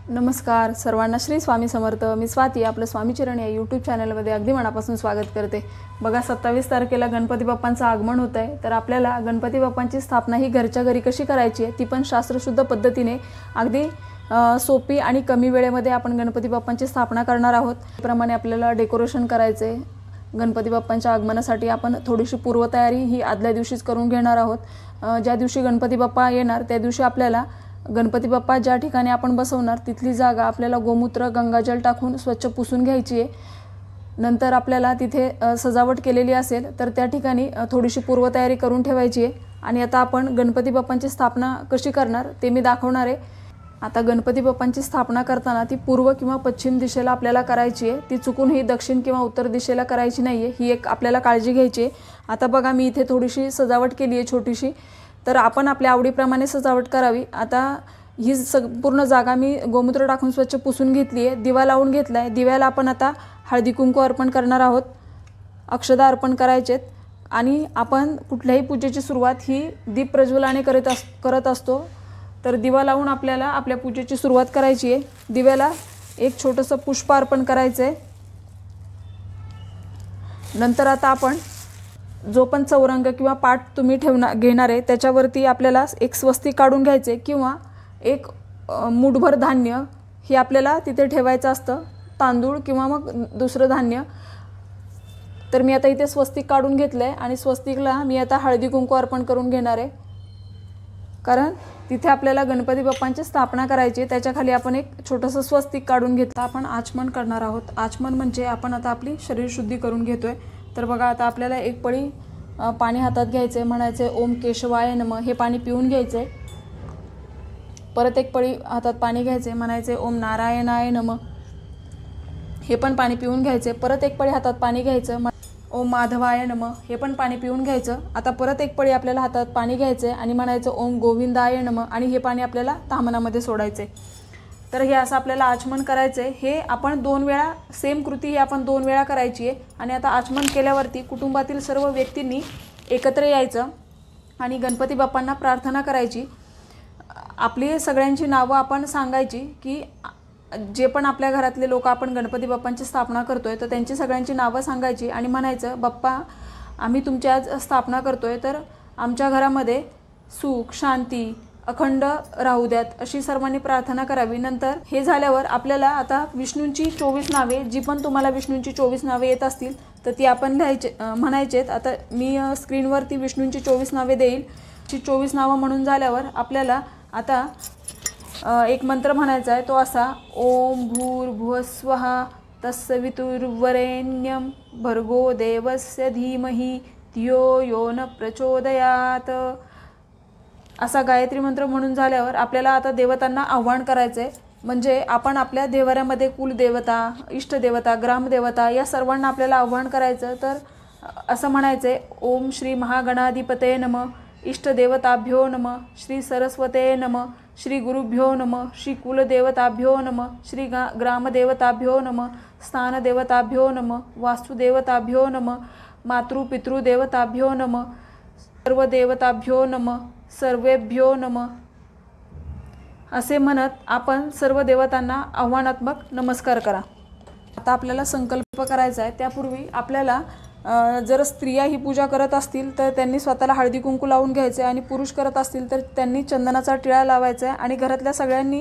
नमस्कार सर्वांना, श्री स्वामी समर्थ। मी स्वाती आपलं स्वामीचरण या यूट्यूब चॅनलमध्ये अगदी मनापासून स्वागत करते। बघा 27 तारखेला गणपती बाप्पांचं आगमन होत आहे, तर आपल्याला गणपती बाप्पांची स्थापना ही घरच्या घरी कशी करायची आहे ती पण शास्त्रशुद्ध पद्धतीने अगदी सोपी आणि कमी वेळेमध्ये आपण गणपती बाप्पांची स्थापना करणार आहोत। त्याप्रमाणे आपल्याला डेकोरेशन करायचे। गणपती बाप्पांच्या आगमनासाठी आपण थोडीशी पूर्वतयारी ही आदल्या दिवशीच करून घेणार आहोत। ज्या दिवशी गणपती बाप्पा येणार त्या दिवशी आपल्याला गणपती बाप्पा ज्या ठिकाणी आपण बसवणार तिथली जागा आपल्याला गोमूत्र गंगाजल टाकून स्वच्छ पुसून घ्यायची आहे। नंतर आपल्याला तिथे सजावट केलेली असेल तर त्या ठिकाणी थोडीशी पूर्वतयारी करून ठेवायची आहे। आणि आता आपण गणपती बाप्पांची स्थापना कशी करणार ते मी दाखवणार आहे। आता गणपती बाप्पांची स्थापना करताना ती पूर्व किंवा पश्चिम दिशेला आपल्याला करायची आहे, ती चुकूनही दक्षिण किंवा उत्तर दिशेला करायची नाही आहे, ही एक आपल्याला काळजी घ्यायची आहे। आता बघा मी इथे थोडीशी सजावट केली आहे छोटीशी, तर आपण आपल्या आवडीप्रमाणे सजावट करावी। आता ही पूर्ण जागा मी गोमूत्र टाकून स्वच्छ पुसून घेतली आहे, दिवा लावून घेतला आहे। दिव्याला आपण आता हळदी कुंकू अर्पण करणार आहोत, अक्षदा अर्पण करायचेत। आणि आपण कुठल्याही पूजेची सुरुवात ही दीप प्रज्वलाने करत असतो, तर दिवा लावून आपल्याला आपल्या पूजेची सुरुवात करायची आहे। दिव्याला एक छोटंसं पुष्प अर्पण करायचं आहे। नंतर आता आपण जो पण चौरंग किंवा पाट तुम्ही घेणार आहे त्याच्यावरती आपल्याला एक स्वस्तिक काढून घ्यायचे किंवा एक मूठभर धान्य हे आपल्याला तिथे ठेवायचं असतं, तांदूळ किंवा मग दुसरं धान्य। तर मी आता इथे स्वस्तिक काढून घेतलं आहे आणि स्वस्तिकला मी आता हळदी कुंकू अर्पण करून घेणार आहे, कारण तिथे आपल्याला गणपती बाप्पांची स्थापना करायची आहे। त्याच्याखाली आपण एक छोटंसं स्वस्तिक काढून घेतलं। आपण आचमन करणार आहोत। आचमन म्हणजे आपण आता आपली शरीर शुद्धी करून घेतोय। तर बघा आता आपल्याला एक पळी पाणी हातात घ्यायचे, म्हणायचे ओम केशवाय नमः, हे पाणी पिऊन घ्यायचे। परत एक पळी हातात पाणी घ्यायचे, म्हणायचे ओम नारायणाय नमः, हे पण पाणी पिऊन घ्यायचे। परत एक पळी हातात पाणी घ्यायचं, ओम माधवाय नमः, हे पण पाणी पिऊन घ्यायचं। आता परत एक पळी आपल्याला हातात पाणी घ्यायचे आणि म्हणायचं ओम गोविंदाय नमः, आणि हे पाणी आपल्याला ताम्हनामध्ये सोडायचे। तर हे असं आपल्याला आचमन करायचं आहे। हे आपण 2 वेळा सेम कृती ही आपण 2 वेळा करायची आहे। आणि आता आचमन केल्यावरती कुटुंबातील सर्व व्यक्तींनी एकत्र यायचं आणि गणपती बाप्पांना प्रार्थना करायची। आपली सगळ्यांची नावं आपण सांगायची, की जे पण आपल्या घरातले लोक आपण गणपती बाप्पांची स्थापना करतोय तर त्यांची सगळ्यांची नावं सांगायची आणि म्हणायचं बाप्पा आम्ही तुमची आज स्थापना करतोय, तर आमच्या घरामध्ये सुख शांती अखंड राहू द्यात, अशी सर्वांनी प्रार्थना करावी। नंतर हे झाल्यावर आपल्याला आता विष्णूंची 24 नावे, जी पण तुम्हाला विष्णूंची 24 नावे येत असतील तर ती आपण म्हणायचेत। आता मी स्क्रीनवरती विष्णूंची 24 नावे देईल। ची 24 नावं म्हणून झाल्यावर आपल्याला आता एक मंत्र म्हणायचा आहे, तो असा ओम भूर्भुवस्वः तत्सवितुर्वरेण्यं भर्गो देवस्य धीमहि धियो यो न प्रचोदयात। असा गायत्री मंत्र म्हणून झाल्यावर आपल्याला आता देवतांना आव्हान करायचं आहे। म्हणजे आपण आपल्या देवाऱ्यामध्ये कुलदेवता, इष्टदेवता, ग्रामदेवता या सर्वांना आपल्याला आव्हान करायचं। तर असं म्हणायचं आहे ओम श्री महागणाधिपते नमः, इष्टदेवताभ्यो नमः, श्री सरस्वते नमः, श्री गुरुभ्यो नमः, श्री कुलदेवताभ्यो नमः, श्री ग्रामदेवताभ्यो नमः, स्थानदेवताभ्यो नमः, वास्तुदेवताभ्यो नमः, मातृपितृदेवताभ्यो नमः, सर्व देवताभ्यो नमः, सर्वेभ्यो नमः, असे म्हणत आपण सर्व देवतांना आव्हानात्मक नमस्कार करा। आता आपल्याला संकल्प करायचा आहे। त्यापूर्वी आपल्याला जर स्त्रिया ही पूजा करत असतील तर त्यांनी स्वतःला हळदी कुंकू लावून घ्यायचे, आणि पुरुष करत असतील तर त्यांनी चंदनाचा टिळा लावायचा आहे आणि घरातल्या सगळ्यांनी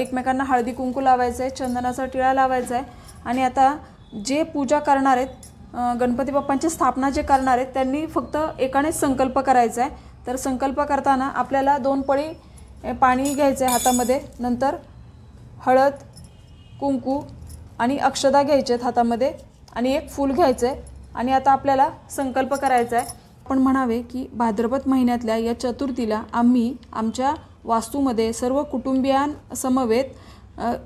एकमेकांना हळदी कुंकू लावायचं आहे, चंदनाचा टिळा लावायचा आहे। आणि आता जे पूजा करणार आहेत, गणपती बाप्पांची स्थापना जे करणार आहेत त्यांनी फक्त एकानेच संकल्प करायचा आहे। तर संकल्प करताना आपल्याला 2 पळी पाणी घ्यायचं आहे हातामध्ये, नंतर हळद कुंकू आणि अक्षदा घ्यायच्यात हातामध्ये आणि एक फूल घ्यायचं आहे। आणि आता आपल्याला संकल्प करायचा आहे। आपण म्हणावे की भाद्रपद महिन्यातल्या या चतुर्थीला आम्ही आमच्या वास्तूमध्ये सर्व कुटुंबियांसमवेत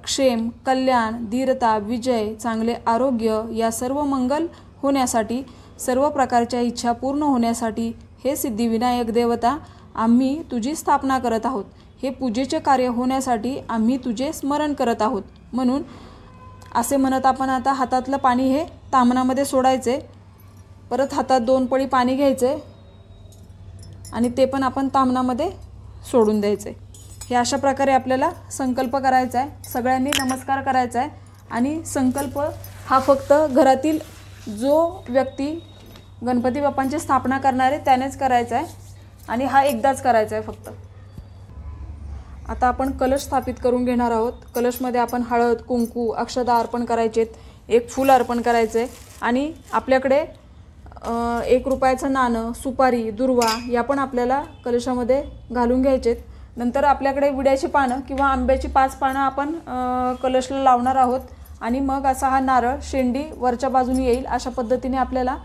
क्षेम, कल्याण, धीरता, विजय, चांगले आरोग्य या सर्व मंगल होण्यासाठी, सर्व प्रकारच्या इच्छा पूर्ण होण्यासाठी हे सिद्धिविनायक देवता आम्ही तुझी स्थापना करत आहोत। हे पूजेचे कार्य होण्यासाठी आम्ही तुझे स्मरण करत आहोत। म्हणून असे म्हणत आपण आता हातातलं पाणी हे ताम्हनामध्ये सोडायचे। परत हातात 2 पळी पाणी घ्यायचे आणि ते पण आपण ताम्हनामध्ये सोडून द्यायचे। हे अशा प्रकारे आपल्याला संकल्प करायचा आहे, सगळ्यांनी नमस्कार करायचा आहे। आणि संकल्प हा फक्त घरातील जो व्यक्ती गणपती बाप्पांची स्थापना करणार आहे त्यानेच करायचा आहे आणि हा एकदाच करायचा आहे फक्त। आता आपण कलश स्थापित करून घेणार आहोत। कलशमध्ये आपण हळद, कुंकू, अक्षता अर्पण करायचेत, एक फूल अर्पण करायचे आणि आपल्याकडे 1 रुपयाचं नाणं, सुपारी, दुर्वा या पण आपल्याला कलशामध्ये घालून घ्यायचेत। नंतर आपल्याकडे विड्याची पानं किंवा आंब्याची 5 पानं आपण कलशला लावणार आहोत आणि मग असा हा नारळ शेंडी वरच्या बाजूने येईल अशा पद्धतीने आपल्याला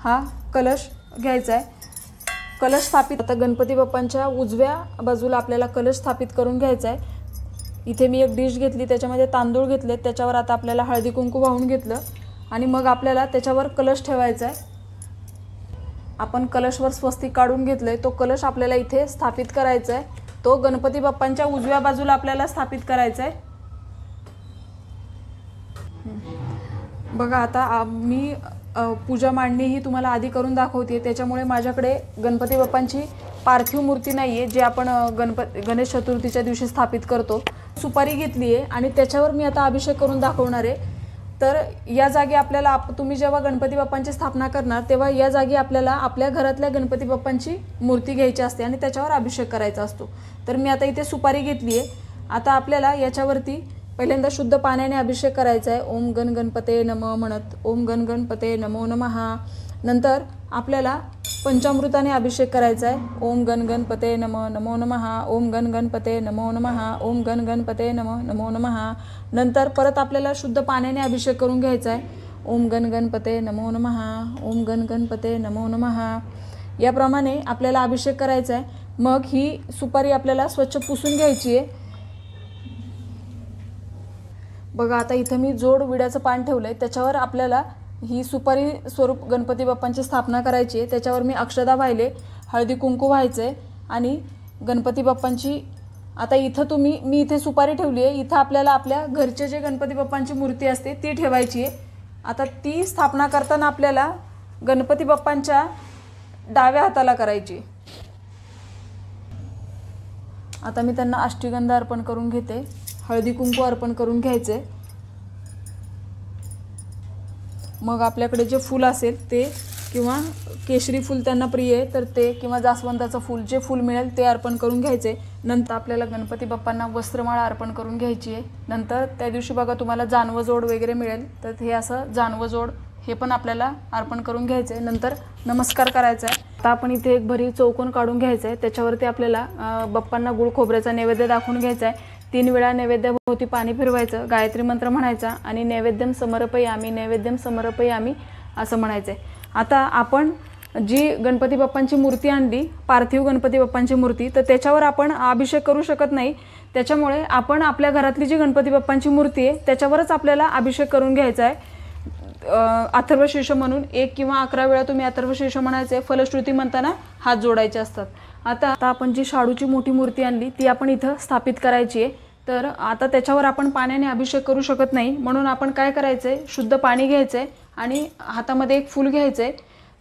हा कलश घ्यायचा आहे। कलश स्थापित आता गणपती बाप्पांच्या उजव्या बाजूला आपल्याला कलश स्थापित करून घ्यायचा आहे। इथे मी एक डिश घेतली, त्याच्यामध्ये तांदूळ घेतले, त्याच्यावर आता आपल्याला हळदी कुंकू वाहून घेतलं आणि मग आपल्याला त्याच्यावर कलश ठेवायचा आहे। आपण कलशवर स्वस्तिक काढून घेतलंय, तो कलश आपल्याला इथे स्थापित करायचा आहे। तो गणपती बाप्पांच्या उजव्या बाजूला आपल्याला स्थापित करायचा आहे। बघा आता मी पूजा मांडणी ही तुम्हाला आधी करून दाखवते, त्याच्यामुळे माझ्याकडे गणपती बाप्पांची पार्थिव मूर्ती नाही आहे जे आपण गणेश चतुर्थीच्या दिवशी स्थापित करतो। सुपारी घेतली आहे आणि त्याच्यावर मी आता अभिषेक करून दाखवणार आहे। तर या जागी आपल्याला तुम्ही जेव्हा गणपती बाप्पांची स्थापना करणार तेव्हा या जागी आपल्याला आपल्या घरातल्या गणपती बाप्पांची मूर्ती घ्यायची असते आणि त्याच्यावर अभिषेक करायचा असतो। तर मी आता इथे सुपारी घेतली आहे। आता आपल्याला याच्यावरती पहिल्यांदा शुद्ध पाण्याने अभिषेक करायचा आहे, ओम गण गणपते नमः म्हणत, ओम गण गणपते नमो नमः। नंतर आपल्याला पंचामृताने अभिषेक करायचा आहे, ओम गण गणपते नमः नमो नमः, ओम गण गणपते नमो नमः, ओम गण गणपते नमः नमो नमः। नंतर परत आपल्याला शुद्ध पाण्याने अभिषेक करून घ्यायचा आहे, ओम गण गणपते नमो नमः, ओम गण गणपते नमो नमः। याप्रमाणे आपल्याला अभिषेक करायचा आहे। मग ही सुपारी आपल्याला स्वच्छ पुसून घ्यायची आहे। बघा आता इथे मी जोड विड्याचं पान ठेवलंय, त्याच्यावर आपल्याला ही सुपारी स्वरूप गणपती बाप्पांची स्थापना करायची आहे। त्याच्यावर मी अक्षता वाहिले, हळदी कुंकू व्हायचे आणि गणपती बाप्पांची आता इथं मी इथे सुपारी ठेवली आहे, इथं आपल्याला आपल्या घरचे जे गणपती बाप्पांची मूर्ती असते ती ठेवायची आहे। आता ती स्थापना करताना आपल्याला गणपती बाप्पांच्या डाव्या हाताला करायची। आता मी त्यांना अष्टगंध अर्पण करून घेते, हळदी कुंकू अर्पण करून घ्यायचे। मग आपल्याकडे जे फूल असेल ते किंवा केशरी फूल त्यांना प्रिय आहे तर ते किंवा जास्वंदाचं फूल जे फूल मिळेल ते अर्पण करून घ्यायचे। नंतर आपल्याला गणपती बाप्पांना वस्त्रमाळा अर्पण करून घ्यायची आहे। नंतर त्या दिवशी बघा तुम्हाला जानवजोड वगैरे मिळेल तर हे असं जानवजोड हे पण आपल्याला अर्पण करून घ्यायचं आहे। नंतर नमस्कार करायचा आहे। आता आपण इथे एक भरी चौकोन काढून घ्यायचं आहे, त्याच्यावरती आपल्याला बाप्पांना गुळ खोबऱ्याचा नैवेद्य दाखवून घ्यायचा आहे। 3 वेळा नैवेद्याभोवती पाणी फिरवायचं, गायत्री मंत्र म्हणायचा आणि नैवेद्यम समर्पयामि नैवेद्यम समर्पयामि असं म्हणायचं आहे। आता आपण जी गणपती बाप्पांची मूर्ती आणली, पार्थिव गणपती बाप्पांची मूर्ती, तर त्याच्यावर आपण अभिषेक करू शकत नाही। त्याच्यामुळे आपण आपल्या घरातली जी गणपती बाप्पांची मूर्ती आहे त्याच्यावरच आपल्याला अभिषेक करून घ्यायचा आहे। अथर्वशीर्ष म्हणून 1 किंवा 11 वेळा तुम्ही अथर्वशीर्ष म्हणायचे, फलश्रुती म्हणताना हात जोडायचे असतात। आता आपण जी शाडूची मोठी मूर्ती आणली ती आपण इथं स्थापित करायची आहे। तर आता त्याच्यावर आपण पाण्याने अभिषेक करू शकत नाही, म्हणून आपण काय करायचं आहे, शुद्ध पाणी घ्यायचं आहे आणि हातामध्ये एक फूल घ्यायचं आहे,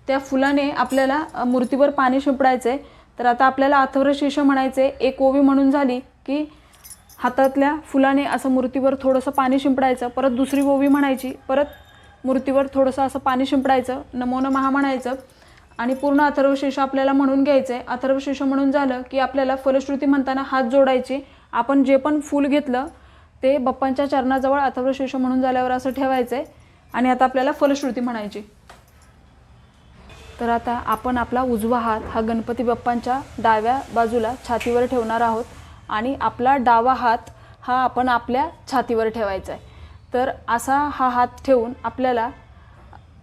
त्या फुलाने आपल्याला मूर्तीवर पाणी शिंपडायचं आहे। तर आता आपल्याला अथर्वशीर्ष म्हणायचं आहे, एक ओवी म्हणून झाली की हातातल्या फुलाने असं मूर्तीवर थोडंसं पाणी शिंपडायचं, परत दुसरी ओवी म्हणायची, परत मूर्तीवर थोडंसं असं पाणी शिंपडायचं, नमो नमः म्हणायचं आणि पूर्ण अथर्वशीर्ष आपल्याला म्हणून घ्यायचं आहे। अथर्वशीर्ष म्हणून झालं की आपल्याला फलश्रुती म्हणताना हात जोडायचे, आपण जे पण फूल घेतलं ते बाप्पांच्या चरणाजवळ अथर्वशीर्ष म्हणून झाल्यावर असं ठेवायचं आहे आणि आता आपल्याला फलश्रुती म्हणायची। तर आता आपण आपला उजवा हात हा गणपती बाप्पांच्या डाव्या बाजूला छातीवर ठेवणार आहोत आणि आपला डावा हात हा आपण आपल्या छातीवर ठेवायचा आहे। तर असा हा हात ठेवून आपल्याला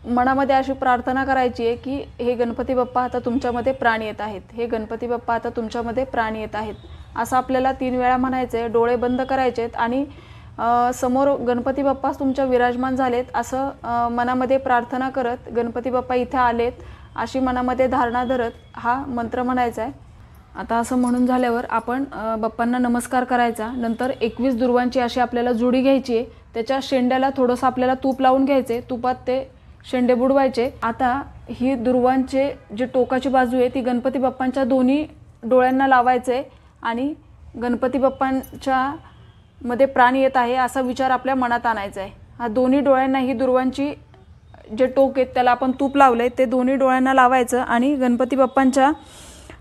मनामध्ये अशी प्रार्थना करायची आहे की हे गणपती बाप्पा आता तुमच्यामध्ये प्राण येत आहेत, हे गणपती बाप्पा आता तुमच्यामध्ये प्राण येत आहेत, असं आपल्याला 3 वेळा म्हणायचं आहे। डोळे बंद करायचे आहेत आणि समोर गणपती बाप्पा तुमच्या विराजमान झालेत असं मनामध्ये प्रार्थना करत गणपती बाप्पा इथे आलेत अशी मनामध्ये धारणा धरत हा मंत्र म्हणायचा आहे। आता असं म्हणून झाल्यावर आपण बाप्पांना नमस्कार करायचा। नंतर 21 दुर्वांची अशी आपल्याला जोडी घ्यायची आहे, त्याच्या शेंड्याला थोडंसं आपल्याला तूप लावून घ्यायचे, तुपात ते शेंडे बुडवायचे। आता ही दुर्वांचे जी टोकाची बाजू आहे ती गणपती बाप्पांच्या दोन्ही डोळ्यांना लावायचे आणि गणपती बाप्पांच्या मध्ये प्राण येत आहे असा विचार आपल्या मनात आणायचा आहे। हा दोन्ही डोळ्यांना ही दुर्वांची जे टोक आहेत त्याला आपण तूप लावलंय ते दोन्ही डोळ्यांना लावायचं आणि गणपती बाप्पांच्या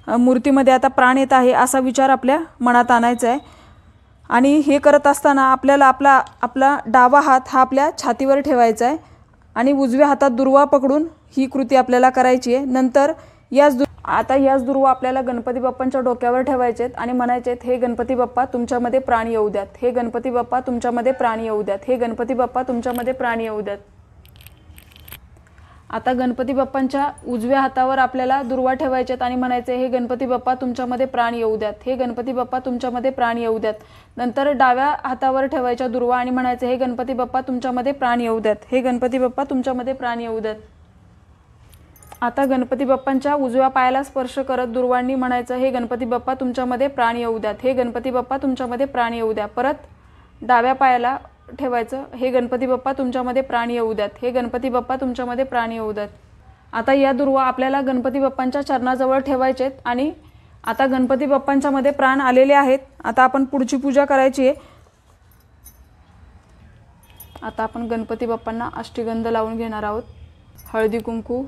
मूर्तीमध्ये आता प्राण येत आहे असा विचार आपल्या मनात आणायचा आहे। आणि हे करत असताना आपल्याला आपला डावा हात हा आपल्या छातीवर ठेवायचा आहे आणि उजव्या हातात दुर्वा पकडून ही कृती आपल्याला करायची आहे। नंतर याच दुर्वा आपल्याला गणपती बाप्पांच्या डोक्यावर ठेवायचे आहेत आणि म्हणायचे आहेत, हे गणपती बाप्पा तुमच्यामध्ये प्राण येऊ द्यात, हे गणपती बाप्पा तुमच्यामध्ये प्राण येऊ द्यात, हे गणपती बाप्पा तुमच्यामध्ये प्राण येऊ द्यात। आता गणपती बाप्पांच्या उजव्या हातावर आपल्याला दुर्वा ठेवायचे आहेत आणि म्हणायचे, हे गणपती बाप्पा तुमच्यामध्ये प्राण येऊ द्यात, हे गणपती बाप्पा तुमच्यामध्ये प्राण येऊ द्यात। नंतर डाव्या हातावर ठेवायच्या दुर्वा आणि म्हणायचे, हे गणपती बाप्पा तुमच्यामध्ये प्राण येऊ द्यात, हे गणपती बाप्पा तुमच्यामध्ये प्राण येऊ द्यात। आता गणपती बाप्पांच्या उजव्या पायाला स्पर्श करत दुर्वांनी म्हणायचं, हे गणपती बाप्पा तुमच्यामध्ये प्राण येऊ द्यात, हे गणपती बाप्पा तुमच्यामध्ये प्राण येऊ द्या। परत डाव्या पायाला ठेवायचं, हे गणपती बाप्पा तुमच्यामध्ये प्राण येऊ द्यात, हे गणपती बाप्पा तुमच्यामध्ये प्राण येऊ द्यात। आता या दुर्वा आपल्याला गणपती बाप्पांच्या चरणाजवळ ठेवायचे आहेत आणि आता गणपती बाप्पांच्या मध्ये प्राण आलेले आहेत। आता आपण पुढची पूजा करायची आहे। आता आपण गणपती बाप्पांना अष्टगंध लावून घेणार आहोत। हळदी कुंकू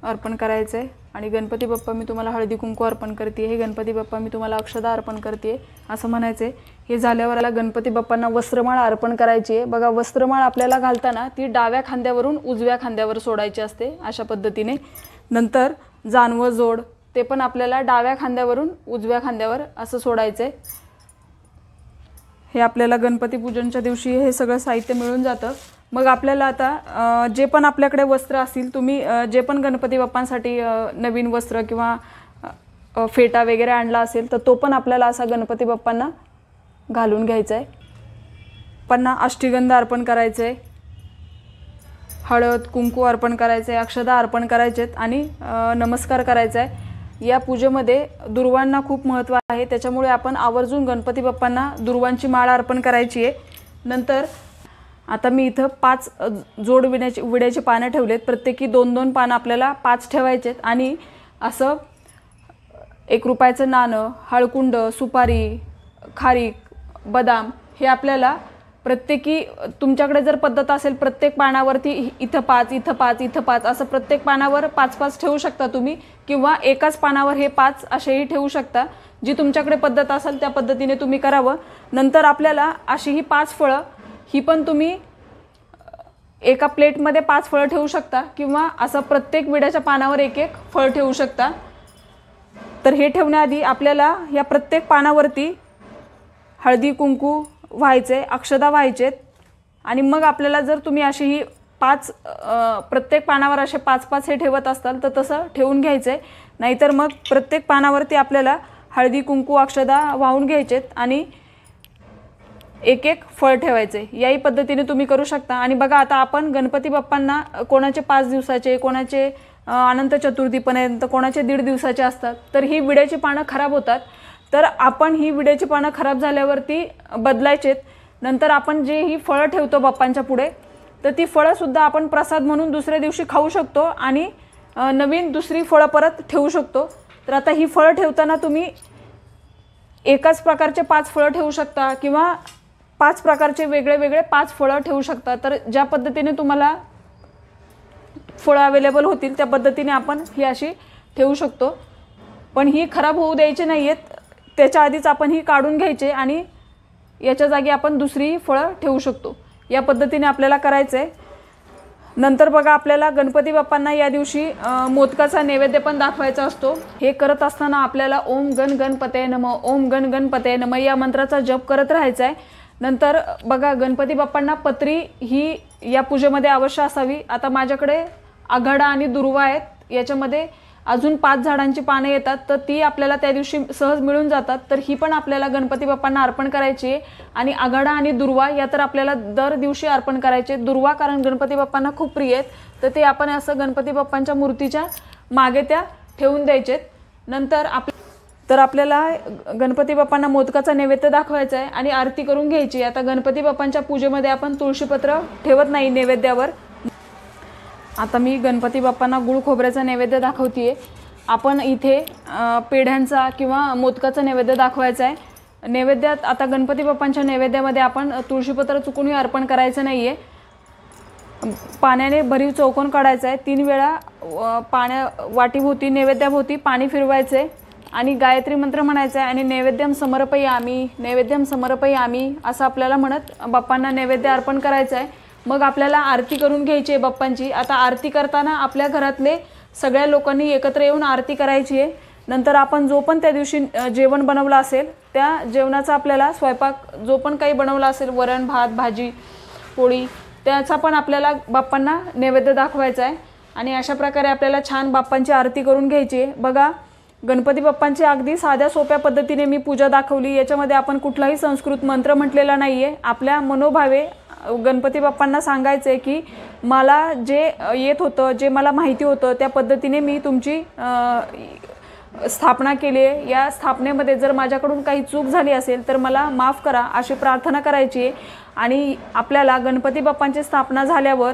अर्पण करायचं आहे आणि गणपती बाप्पा मी तुम्हाला हळदी कुंकू अर्पण करते, हे गणपती बाप्पा मी तुम्हाला अक्षदा अर्पण करते असं म्हणायचं आहे। हे झाल्यावर गणपती बाप्पांना वस्त्रमाळ अर्पण करायची आहे। बघा, वस्त्रमाळ आपल्याला घालताना ती डाव्या खांद्यावरून उजव्या खांद्यावर सोडायची असते अशा पद्धतीने। नंतर जानवं जोड ते पण आपल्याला डाव्या खांद्यावरून उजव्या खांद्यावर असं सोडायचं आहे। हे आपल्याला गणपती पूजनच्या दिवशी हे सगळं साहित्य मिळून जातं। मग आपल्याला आता जे पण आपल्याकडे वस्त्र असतील, तुम्ही जे पण गणपती बाप्पांसाठी नवीन वस्त्र किंवा फेटा वगैरे आणला असेल तर तो पण आपल्याला असा गणपती बाप्पांना घालून घ्यायचा आहे। पन्ना अष्टगंध अर्पण करायचं आहे, हळद कुंकू अर्पण करायचं आहे, अक्षदा अर्पण करायचे आहेत आणि नमस्कार करायचा आहे। या पूजेमध्ये दुर्वांना खूप महत्त्व आहे, त्याच्यामुळे आपण आवर्जून गणपती बाप्पांना दुर्वांची माळ अर्पण करायची आहे। नंतर आता मी इथं 5 जोड विड्याचे पानं ठेवलेत, प्रत्येकी 2-2 पानं आपल्याला 5 ठेवायचे आहेत आणि असं 1 रुपयाचं नाणं, हळकुंड, सुपारी, खारीक, बदाम हे आपल्याला प्रत्येकी, तुमच्याकडे जर पद्धत असेल प्रत्येक पानावरती इथं 5 इथं 5 इथं 5 असं प्रत्येक पानावर 5-5 ठेवू शकता तुम्ही, किंवा एकाच पानावर हे 5 असेही ठेवू शकता। जी तुमच्याकडे पद्धत असेल त्या पद्धतीने तुम्ही करावं। नंतर आपल्याला अशी ही 5 फळं ही पण तुम्ही एका प्लेटमध्ये 5 फळं ठेवू शकता किंवा असं प्रत्येक विड्याच्या पानावर 1-1 फळ ठेवू शकता। तर हे ठेवण्याआधी आपल्याला या प्रत्येक पानावरती हळदी कुंकू व्हायचे, अक्षदा व्हायचेत आणि मग आपल्याला जर तुम्ही अशी ही 5 प्रत्येक पानावर असे 5-5 हे ठेवत असताल तर तसं ठेवून घ्यायचे। नाहीतर मग प्रत्येक पानावरती आपल्याला हळदी कुंकू अक्षदा वाहून घ्यायचेत आणि 1-1 फळ ठेवायचे। याही पद्धतीने तुम्ही करू शकता। आणि बघा, आता आपण गणपती बाप्पांना कोणाचे 5 दिवसाचे, कोणाचे अनंत चतुर्थीपर्यंत, कोणाचे 1.5 दिवसाचे असतात, तर ही विड्याची पानं खराब होतात। तर आपण ही विड्याची पानं खराब झाल्यावरती बदलायचेत। नंतर आपण जे ही फळं ठेवतो बाप्पांच्या पुढे, तर ती फळंसुद्धा आपण प्रसाद म्हणून दुसऱ्या दिवशी खाऊ शकतो आणि नवीन दुसरी फळं परत ठेवू शकतो। तर आता ही फळं ठेवताना तुम्ही एकाच प्रकारचे 5 फळं ठेवू शकता किंवा 5 प्रकारचे वेगळे 5 फळं ठेवू शकता। तर ज्या पद्धतीने तुम्हाला फळं अवेलेबल होतील त्या पद्धतीने आपण ही अशी ठेवू शकतो। पण ही खराब होऊ द्यायची नाही आहेत, त्याच्या आधीच आपण ही काढून घ्यायचे आणि याच्या जागी आपण दुसरी फळं ठेवू शकतो। या पद्धतीने आपल्याला करायचं आहे। नंतर बघा, आपल्याला गणपती बाप्पांना या दिवशी मोदकाचा नैवेद्य पण दाखवायचा असतो। हे करत असताना आपल्याला ओम गण गणपतये नमः, ओम गण गणपतये नमः या मंत्राचा जप करत राहायचा आहे। नंतर बघा, गणपती बाप्पांना पत्री ही या पूजेमध्ये अवश्य असावी। आता माझ्याकडे आघाडा आणि दुर्वा आहेत, याच्यामध्ये अजून 5 झाडांची पाने येतात, तर ती आपल्याला त्या दिवशी सहज मिळून जातात। तर ही पण आपल्याला गणपती बाप्पांना अर्पण करायची आहे। आणि आघाडा आणि दुर्वा या तर आपल्याला दर दिवशी अर्पण करायचे। दुर्वा कारण गणपती बाप्पांना खूप प्रिय आहेत, तर ते आपण असं गणपती बाप्पांच्या मूर्तीच्या मागे त्या ठेवून द्यायचेत। नंतर आपल्याला गणपती बाप्पांना मोदकाचा नैवेद्य दाखवायचा आहे आणि आरती करून घ्यायची। आता गणपती बाप्पांच्या पूजेमध्ये आपण तुळशीपत्र ठेवत नाही नैवेद्यावर। आता मी गणपती बाप्पांना गुळ खोबऱ्याचा नैवेद्य दाखवते आहे। आपण इथे पेढ्यांचा किंवा मोदकाचा नैवेद्य दाखवायचा आहे। नैवेद्यात आता गणपती बाप्पांच्या नैवेद्यामध्ये आपण तुळशीपत्र चुकूनही अर्पण करायचं नाही आहे. पाण्याने भरीव चौकोन काढायचा आहे. 3 वेळा वाटीभोवती नैवेद्याभोवती पाणी फिरवायचं आहे आणि गायत्री मंत्र म्हणायचा आहे आणि नैवेद्यम समर्पयामी, नैवेद्यम समर्पयामी असं आपल्याला म्हणत बाप्पांना नैवेद्य अर्पण करायचं आहे. मग आपल्याला आरती करून घ्यायची आहे बाप्पांची. आता आरती करताना आपल्या घरातले सगळ्या लोकांनी एकत्र येऊन आरती करायची आहे. नंतर आपण जो पण त्या दिवशी जेवण बनवलं असेल त्या जेवणाचा आपल्याला स्वयंपाक जो पण काही बनवला असेल, वरण भात भाजी पोळी, त्याचा पण आपल्याला बाप्पांना नैवेद्य दाखवायचा आहे. आणि अशा प्रकारे आपल्याला छान बाप्पांची आरती करून घ्यायची आहे. बघा, गणपती बाप्पांची अगदी साध्या सोप्या पद्धतीने मी पूजा दाखवली. याच्यामध्ये आपण कुठलाही संस्कृत मंत्र म्हटलेला नाही आहे. आपल्या मनोभावे गणपती बाप्पांना सांगायचं आहे की मला जे येत होतं, जे मला माहिती होतं त्या पद्धतीने मी तुमची स्थापना केली आहे. या स्थापनेमध्ये जर माझ्याकडून काही चूक झाली असेल तर मला माफ करा अशी प्रार्थना करायची आहे. आणि आपल्याला गणपती बाप्पांची स्थापना झाल्यावर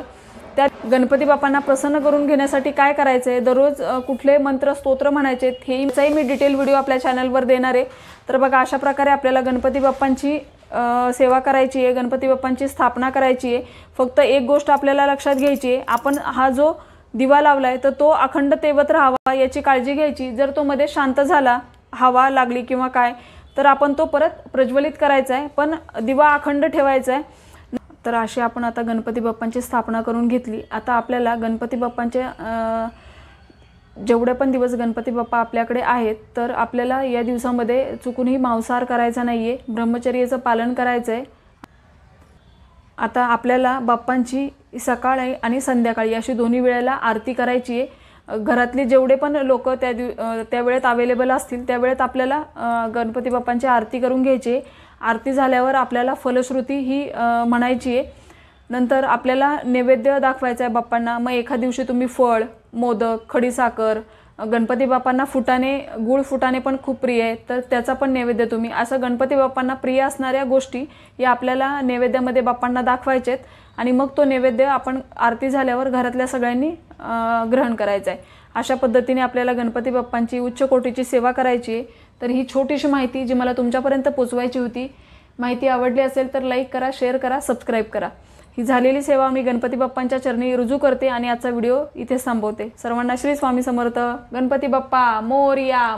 त्या गणपती बाप्पांना प्रसन्न करून घेण्यासाठी काय करायचं आहे, दररोज कुठले मंत्र स्तोत्र म्हणायचे हेही मी डिटेल व्हिडिओ आपल्या चॅनलवर देणार आहे. तर बघा, अशा प्रकारे आपल्याला गणपती बाप्पांची सेवा करायची आहे, गणपती बाप्पांची स्थापना करायची आहे. फक्त एक गोष्ट आपल्याला लक्षात घ्यायची आहे, आपण हा जो दिवा लावलाय तर तो अखंड तेवत राहावा याची काळजी घ्यायची. जर तो मध्ये शांत झाला, हवा लागली किंवा काय, तर आपण तो परत प्रज्वलित करायचा आहे, पण दिवा अखंड ठेवायचा आहे. तर अशी आपण आता गणपती बाप्पांची स्थापना करून घेतली. आता आपल्याला गणपती बाप्पांचे जेवढे पण दिवस गणपती बाप्पा आपल्याकडे आहेत तर आपल्याला या दिवसामध्ये चुकूनही मांसाहार करायचा नाही आहे, ब्रह्मचर्याचं पालन करायचं आहे. आता आपल्याला बाप्पांची सकाळी आणि संध्याकाळी अशी दोन्ही वेळेला आरती करायची आहे. घरातले जेवढे पण लोक त्या वेळेत अवेलेबल असतील त्या वेळेत आपल्याला गणपती बाप्पांची आरती करून घ्यायची आहे. आरती झाल्यावर आपल्याला फलश्रुती ही म्हणायची आहे. नंतर आपल्याला नैवेद्य दाखवायचा आहे बाप्पांना. मग एका दिवशी तुम्ही फळ, मोदक, खडीसाखर, गणपती बाप्पांना फुटाणे, गुळ फुटाणे पण खूप प्रिय आहे तर त्याचा पण नैवेद्य तुम्ही असं गणपती बाप्पांना प्रिय असणाऱ्या गोष्टी या आपल्याला नैवेद्यामध्ये बाप्पांना दाखवायचे आहेत. आणि मग तो नैवेद्य आपण आरती झाल्यावर घरातल्या सगळ्यांनी ग्रहण करायचं आहे. अशा पद्धतीने आपल्याला गणपती बाप्पांची उच्च कोटीची सेवा करायची आहे. तर ही छोटीशी माहिती जी मला तुमच्यापर्यंत पोचवायची होती. माहिती आवडली असेल तर लाईक करा, शेअर करा, सबस्क्राईब करा. ही झालेली सेवा मी गणपती बाप्पांच्या चरणी रुजू करते आणि आजचा व्हिडिओ इथेच थांबवते. सर्वांना श्री स्वामी समर्थ. गणपती बाप्पा मोरया.